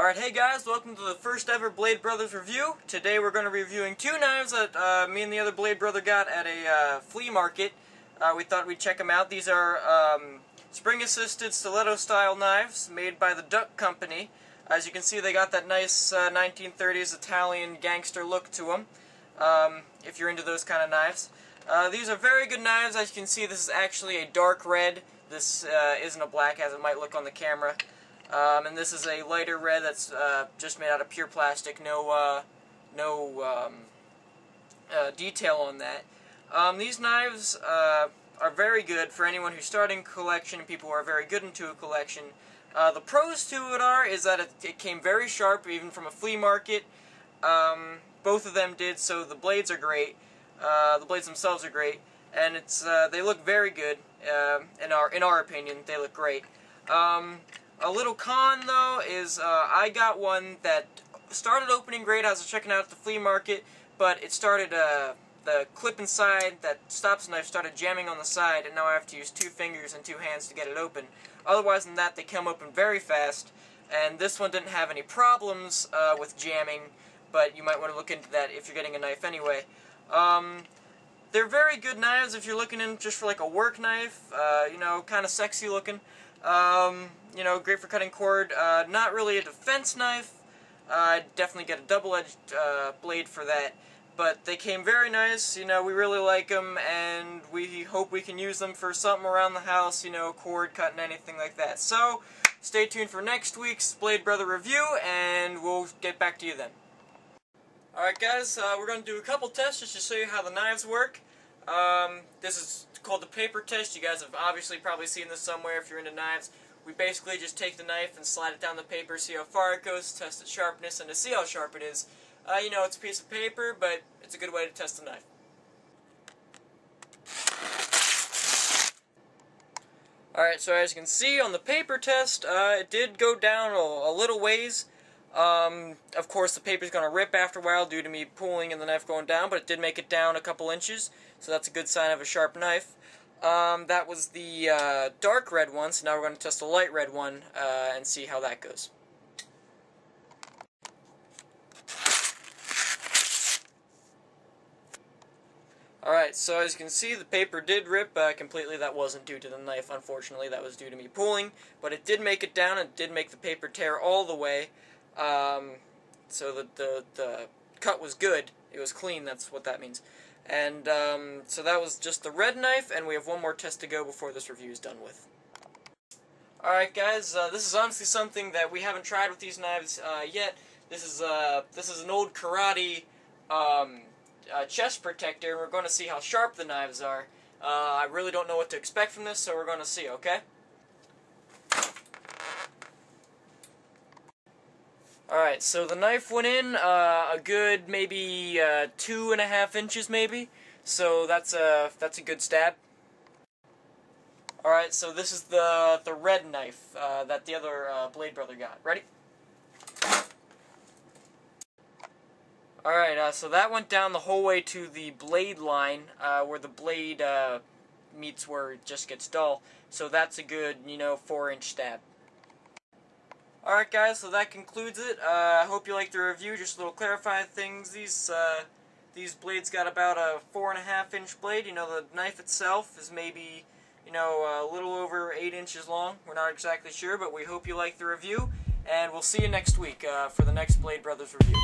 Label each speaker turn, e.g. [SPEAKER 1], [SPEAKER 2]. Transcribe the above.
[SPEAKER 1] Alright, hey guys, welcome to the first ever Blade Brothers review. Today we're going to be reviewing two knives that me and the other Blade Brother got at a flea market. We thought we'd check them out. These are spring-assisted stiletto style knives made by the Duck Company. As you can see, they got that nice 1930s Italian gangster look to them, if you're into those kind of knives. These are very good knives. As you can see, this is actually a dark red. This isn't a black as it might look on the camera. And this is a lighter red that's just made out of pure plastic, no detail on that. These knives are very good for anyone who's starting a collection and people who are very good into a collection. The pros to it is that it came very sharp, even from a flea market. Both of them did, so the blades are great. The blades themselves are great, and they look very good. In our opinion, they look great. A little con, though, is I got one that started opening great. I was checking out at the flea market, but it started, the clip inside that stops the knife started jamming on the side, and now I have to use 2 fingers and 2 hands to get it open. Otherwise than that, they come open very fast, and this one didn't have any problems with jamming, but you might want to look into that if you're getting a knife anyway. They're very good knives if you're looking in just for like a work knife, you know, kind of sexy looking. You know, great for cutting cord. Not really a defense knife. I'd definitely get a double-edged blade for that. But they came very nice. You know, we really like them, and we hope we can use them for something around the house. You know, cord cutting, anything like that. So, stay tuned for next week's Blade Brother review, and we'll get back to you then. Alright guys, we're going to do a couple tests just to show you how the knives work. This is called the paper test. You guys have obviously probably seen this somewhere if you're into knives. We basically just take the knife and slide it down the paper, see how far it goes, test its sharpness, and to see how sharp it is. You know, it's a piece of paper, but it's a good way to test the knife. Alright, so as you can see on the paper test, it did go down a little ways. Of course, the paper's going to rip after a while due to me pulling and the knife going down, but it did make it down a couple inches, so that's a good sign of a sharp knife. That was the dark red one, so now we're going to test the light red one and see how that goes. Alright, so as you can see, the paper did rip completely. That wasn't due to the knife, unfortunately. That was due to me pulling, but it did make it down and it did make the paper tear all the way. So the cut was good. It was clean, that's what that means. And so that was just the red knife, and we have one more test to go before this review is done with. Alright guys, this is honestly something that we haven't tried with these knives yet. This is an old karate chest protector, and we're going to see how sharp the knives are. I really don't know what to expect from this, so we're going to see, okay? Alright, so the knife went in a good maybe 2.5 inches maybe, so that's a good stab. Alright, so this is the red knife that the other Blade Brother got. Ready? Alright, so that went down the whole way to the blade line, where the blade meets where it just gets dull, so that's a good, you know, 4-inch stab. Alright guys, so that concludes it. I hope you liked the review. Just a little clarifying things. These blades got about a 4.5-inch blade. You know, the knife itself is maybe, you know, a little over 8 inches long. We're not exactly sure, but we hope you liked the review. And we'll see you next week for the next Blade Brothers review.